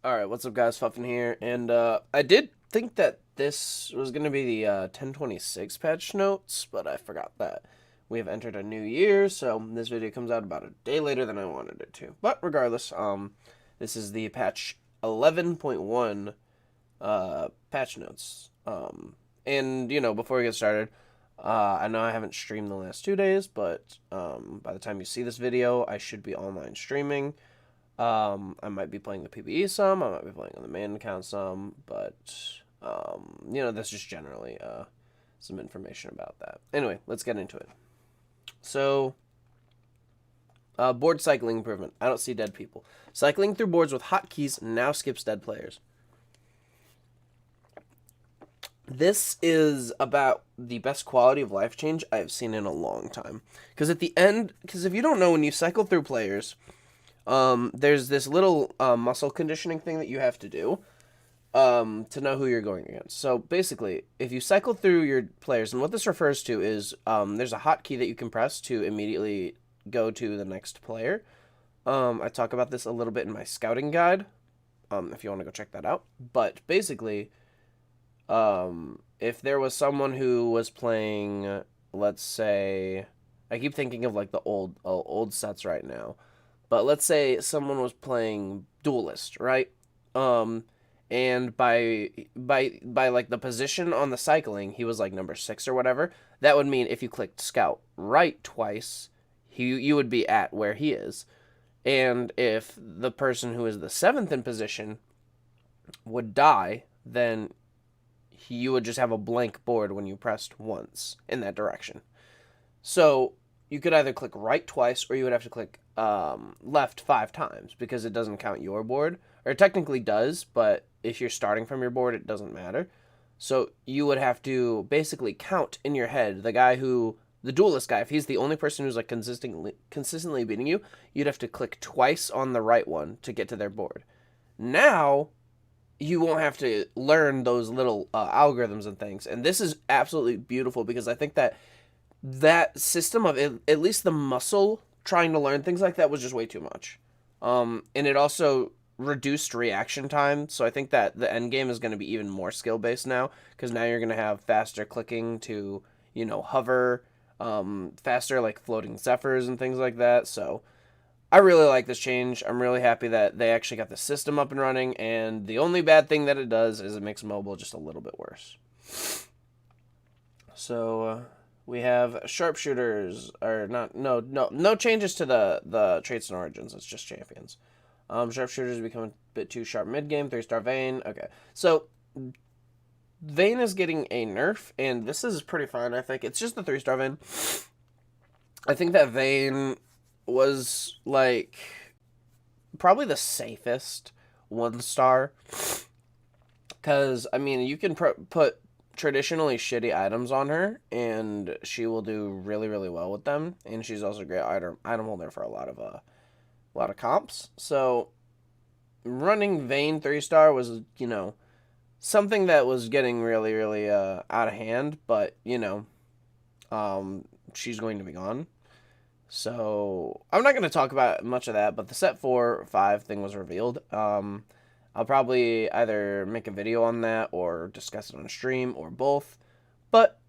Alright, what's up guys, Fuffin here, and I did think that this was going to be the 1026 patch notes, but I forgot that we have entered a new year, so this video comes out about a day later than I wanted it to. But regardless, this is the patch 11.1 patch notes. And, before we get started, I know I haven't streamed the last 2 days, but by the time you see this video, I should be online streaming. I might be playing the PvE some, I might be playing on the main account some, but, that's just generally, some information about that. Anyway, let's get into it. So, board cycling improvement. I don't see dead people. Cycling through boards with hotkeys now skips dead players. This is about the best quality of life change I've seen in a long time. Because at the end, if you don't know, when you cycle through players, there's this little muscle conditioning thing that you have to do to know who you're going against. So basically, if you cycle through your players, and what this refers to is there's a hotkey that you can press to immediately go to the next player. I talk about this a little bit in my scouting guide, if you want to go check that out. But basically, if there was someone who was playing, let's say, I keep thinking of like the old sets right now. But let's say someone was playing Duelist, right? And by like the position on the cycling, he was like number 6 or whatever. That would mean if you clicked Scout right twice, you would be at where he is. And if the person who is the 7th in position would die, then you would just have a blank board when you pressed once in that direction. So you could either click right twice, or you would have to click left 5 times, because it doesn't count your board. Or it technically does, but if you're starting from your board, it doesn't matter. So you would have to basically count in your head the duelist guy, if he's the only person who's like consistently beating you, you'd have to click twice on the right one to get to their board. Now, you won't have to learn those little algorithms and things. And this is absolutely beautiful, because I think that system of at least the muscle trying to learn things like that was just way too much. And it also reduced reaction time, so I think that the end game is going to be even more skill based now, because now you're going to have faster clicking to, hover, faster like floating zephyrs and things like that. So I really like this change. I'm really happy that they actually got the system up and running, and the only bad thing that it does is it makes mobile just a little bit worse. So we have sharpshooters, or not, no changes to the traits and origins. It's just champions. Sharpshooters become a bit too sharp mid-game. 3-star Vayne. Okay, so Vayne is getting a nerf, and this is pretty fine, I think. It's just the 3-star Vayne. I think that Vayne was, like, probably the safest 1-star. Because, I mean, you can put traditionally shitty items on her, and she will do really, really well with them. And she's also a great item holder for a lot of comps. So running Vayne 3-star was, something that was getting really, really out of hand. But, she's going to be gone. So I'm not going to talk about much of that, but the set 4-5 thing was revealed. I'll probably either make a video on that or discuss it on stream, or both. But,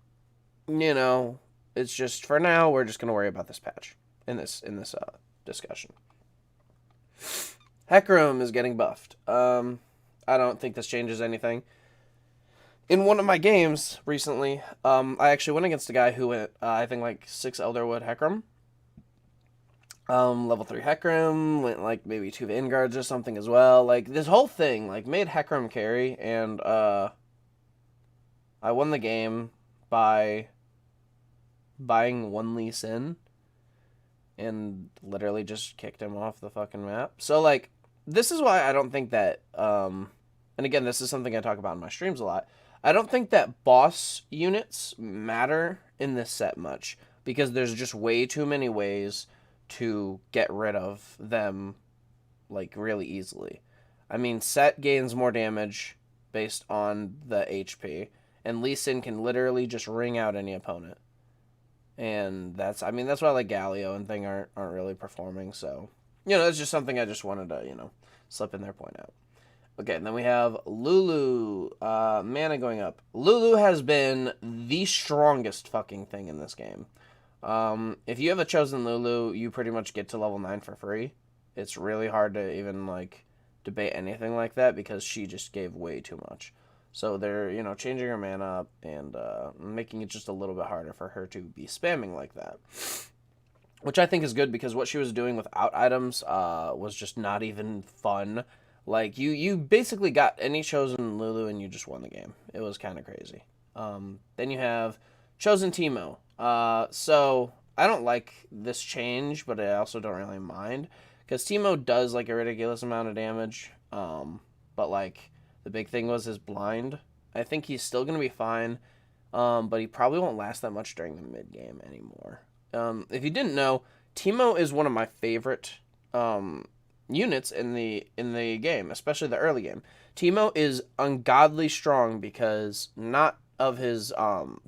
it's just, for now, we're just going to worry about this patch in this discussion. Hecarim is getting buffed. I don't think this changes anything. In one of my games recently, I actually went against a guy who went, I think, like 6 Elderwood Hecarim. Level 3 Hecarim, went like maybe 2 Vanguards or something as well. Like, this whole thing, like, made Hecarim carry, and, I won the game by buying 1 Lee Sin, and literally just kicked him off the fucking map. So, like, this is why I don't think that, and again, this is something I talk about in my streams a lot, I don't think that boss units matter in this set much, because there's just way too many ways to get rid of them, like, really easily. I mean, Set gains more damage based on the HP, and Lee Sin can literally just ring out any opponent. And that's why, like, Galio and thing aren't really performing, so, it's just something I just wanted to, slip in there, point out. Okay, and then we have Lulu. Mana going up. Lulu has been the strongest fucking thing in this game. If you have a chosen Lulu, you pretty much get to level 9 for free. It's really hard to even, like, debate anything like that because she just gave way too much. So they're, changing her mana up and making it just a little bit harder for her to be spamming like that. Which I think is good because what she was doing without items was just not even fun. Like, you basically got any chosen Lulu and you just won the game. It was kind of crazy. Then you have chosen Teemo. So I don't like this change, but I also don't really mind. Because Teemo does, like, a ridiculous amount of damage. But, like, the big thing was his blind. I think he's still going to be fine. But he probably won't last that much during the mid-game anymore. If you didn't know, Teemo is one of my favorite units in the game, especially the early game. Teemo is ungodly strong because not of his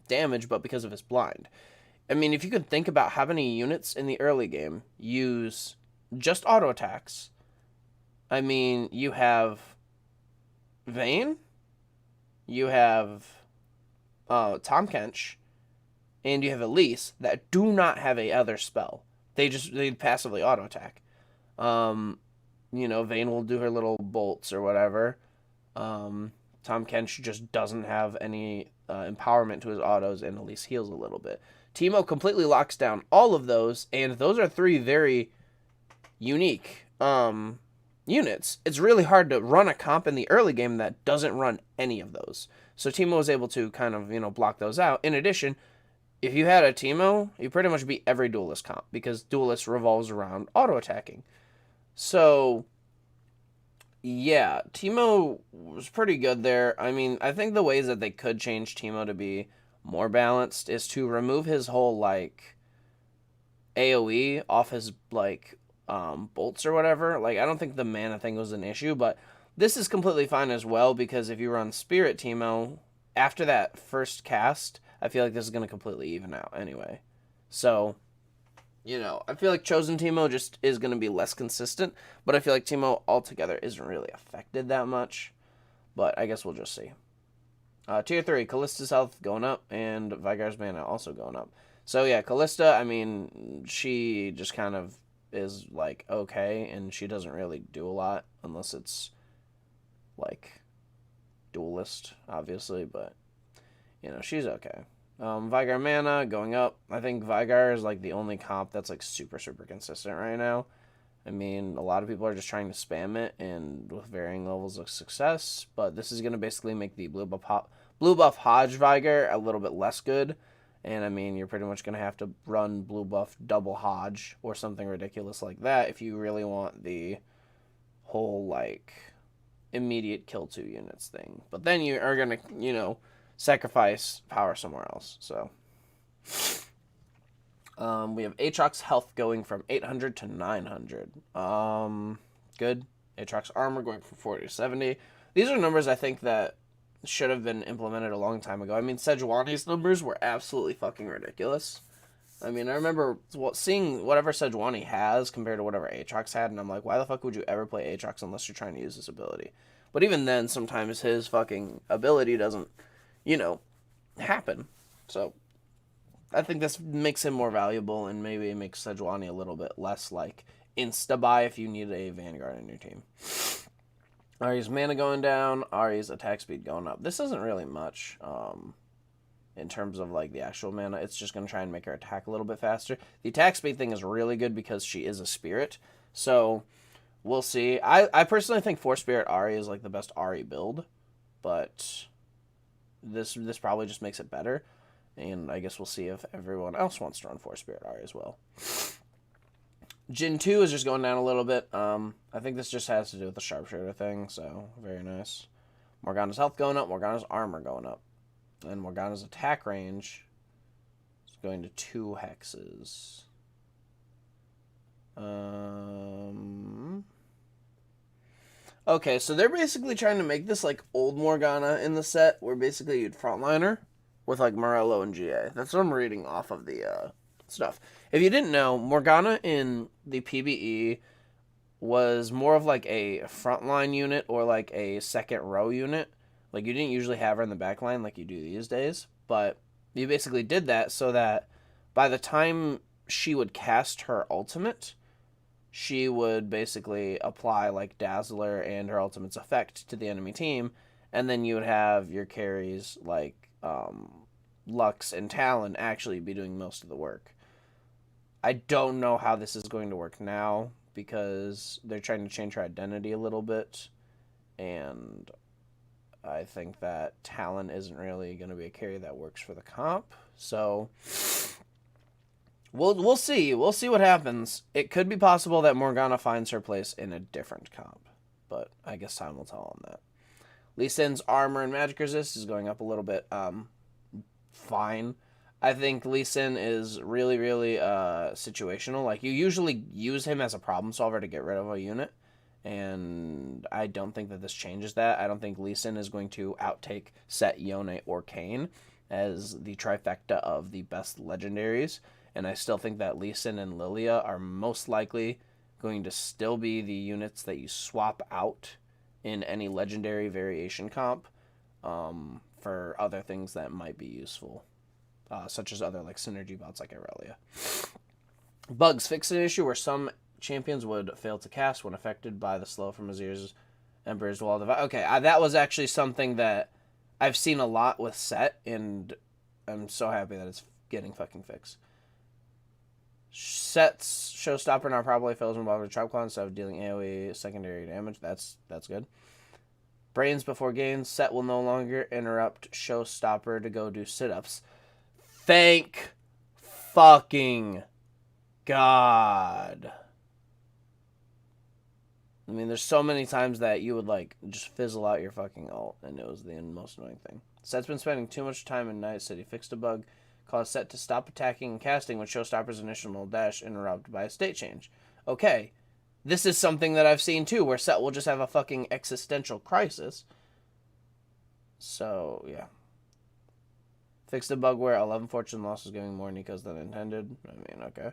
damage, but because of his blind. I mean, if you could think about how many units in the early game use just auto attacks, I mean, you have Vayne, you have Tom Kench, and you have Elise that do not have a other spell. They passively auto attack. Vayne will do her little bolts or whatever. Tom Kench just doesn't have any empowerment to his autos, and Elise heals a little bit. Teemo completely locks down all of those, and those are three very unique units. It's really hard to run a comp in the early game that doesn't run any of those. So Teemo was able to kind of, block those out. In addition, if you had a Teemo, you pretty much beat every Duelist comp because Duelist revolves around auto-attacking. So, yeah, Teemo was pretty good there. I mean, I think the ways that they could change Teemo to be more balanced is to remove his whole, like, AoE off his, like, bolts or whatever. Like, I don't think the mana thing was an issue, but this is completely fine as well because if you run Spirit Teemo, after that first cast, I feel like this is going to completely even out anyway. So, I feel like Chosen Teemo just is going to be less consistent, but I feel like Teemo altogether isn't really affected that much. But I guess we'll just see. Tier 3, Kallista's health going up, and Vygar's mana also going up. So yeah, Kallista, I mean, she just kind of is, like, okay, and she doesn't really do a lot, unless it's, like, Duelist, obviously, but, she's okay. Vygar mana going up. I think Vygar is, like, the only comp that's, like, super, super consistent right now. I mean, a lot of people are just trying to spam it, and with varying levels of success, but this is going to basically make the blue buff Hodge Vygar a little bit less good, and I mean, you're pretty much going to have to run blue buff double Hodge, or something ridiculous like that, if you really want the whole, like, immediate kill 2 units thing. But then you are going to, sacrifice power somewhere else, so... we have Aatrox's health going from 800 to 900. Good. Aatrox's armor going from 40 to 70. These are numbers I think that should have been implemented a long time ago. I mean, Sejuani's numbers were absolutely fucking ridiculous. I mean, I remember seeing whatever Sejuani has compared to whatever Aatrox had, and I'm like, why the fuck would you ever play Aatrox unless you're trying to use this ability? But even then, sometimes his fucking ability doesn't, happen. So... I think this makes him more valuable, and maybe it makes Sejuani a little bit less, like, insta-buy if you need a Vanguard on your team. Ahri's mana going down, Ahri's attack speed going up. This isn't really much in terms of, like, the actual mana. It's just going to try and make her attack a little bit faster. The attack speed thing is really good because she is a spirit, so we'll see. I personally think 4-Spirit Ahri is, like, the best Ahri build, but this probably just makes it better. And I guess we'll see if everyone else wants to run 4-Spirit Ahri as well. Jhin 2 is just going down a little bit. I think this just has to do with the Sharpshooter thing, so very nice. Morgana's health going up, Morgana's armor going up. And Morgana's attack range is going to 2 hexes. Okay, so they're basically trying to make this like old Morgana in the set, where basically you'd frontliner with, like, Morello and GA. That's what I'm reading off of the stuff. If you didn't know, Morgana in the PvE was more of like a frontline unit or like a second row unit. Like you didn't usually have her in the back line like you do these days, but you basically did that so that by the time she would cast her ultimate, she would basically apply like Dazzler and her ultimate's effect to the enemy team, and then you would have your carries like Lux and Talon actually be doing most of the work. I don't know how this is going to work now because they're trying to change her identity a little bit, and I think that Talon isn't really going to be a carry that works for the comp. So we'll see. We'll see what happens. It could be possible that Morgana finds her place in a different comp, but I guess time will tell on that. Lee Sin's armor and magic resist is going up a little bit. Fine. I think Lee Sin is really, really situational. Like, you usually use him as a problem solver to get rid of a unit, and I don't think that this changes that. I don't think Lee Sin is going to outtake Set, Yone, or Kayn as the trifecta of the best legendaries, and I still think that Lee Sin and Lilia are most likely going to still be the units that you swap out in any legendary variation comp for other things that might be useful. Such as other like synergy bots like Irelia. Bugs fixed an issue where some champions would fail to cast when affected by the slow from Azir's Emperor's Wall of... Okay, that was actually something that I've seen a lot with Set, and I'm so happy that it's getting fucking fixed. Set's Showstopper now probably fails when involved with Trap Clan instead of dealing AoE secondary damage. That's good. Brains before gains. Set will no longer interrupt Showstopper to go do sit-ups. Thank fucking God. I mean, there's so many times that you would, like, just fizzle out your fucking ult, and it was the most annoying thing. Set's been spending too much time in Night City. Fixed a bug. Caused Set to stop attacking and casting when Showstopper's initial dash interrupted by a state change. Okay. This is something that I've seen, too, where Set will just have a fucking existential crisis. So, yeah. Fixed a bug where 11 fortune loss was giving more Nikos than intended. I mean, okay.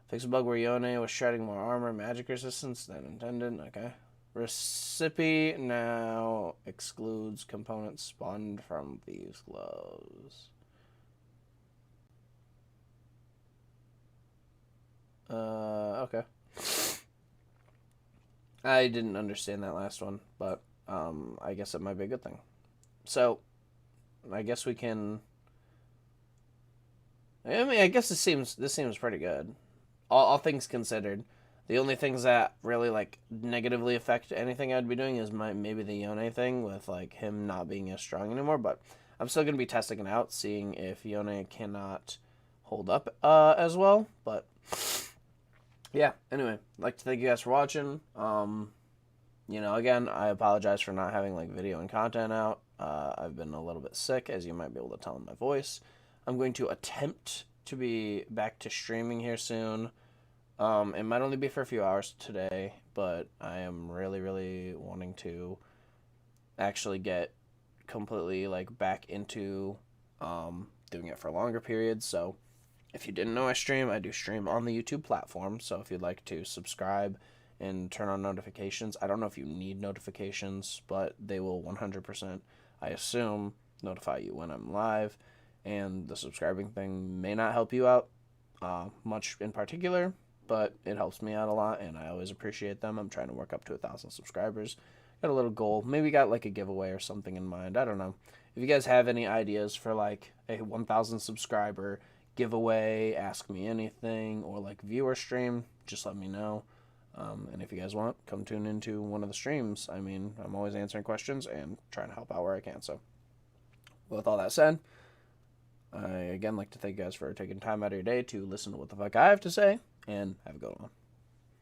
Fixed a bug where Yone was shredding more armor, magic resistance than intended. Okay. Recipe now excludes components spawned from these gloves. Okay. I didn't understand that last one, but I guess it might be a good thing. So, I guess we can... I mean, I guess this seems pretty good. All things considered. The only things that really, like, negatively affect anything I'd be doing is maybe the Yone thing with, like, him not being as strong anymore. But I'm still going to be testing it out, seeing if Yone cannot hold up as well. But, yeah, anyway, I'd like to thank you guys for watching. You know, again, I apologize for not having, like, video and content out. I've been a little bit sick, as you might be able to tell in my voice. I'm going to attempt to be back to streaming here soon. It might only be for a few hours today, but I am really, really wanting to actually get completely, like, back into doing it for longer periods. So if you didn't know I do stream on the YouTube platform. So if you'd like to subscribe and turn on notifications, I don't know if you need notifications, but they will 100%, I assume, notify you when I'm live. And the subscribing thing may not help you out much in particular, but it helps me out a lot, and I always appreciate them. I'm trying to work up to 1,000 subscribers. Got a little goal. Maybe got like a giveaway or something in mind. I don't know. If you guys have any ideas for like a 1,000 subscriber giveaway, ask me anything, or like viewer stream, just let me know. And if you guys want, come tune into one of the streams. I mean, I'm always answering questions and trying to help out where I can. So, with all that said, I again like to thank you guys for taking time out of your day to listen to what the fuck I have to say, and have a good one.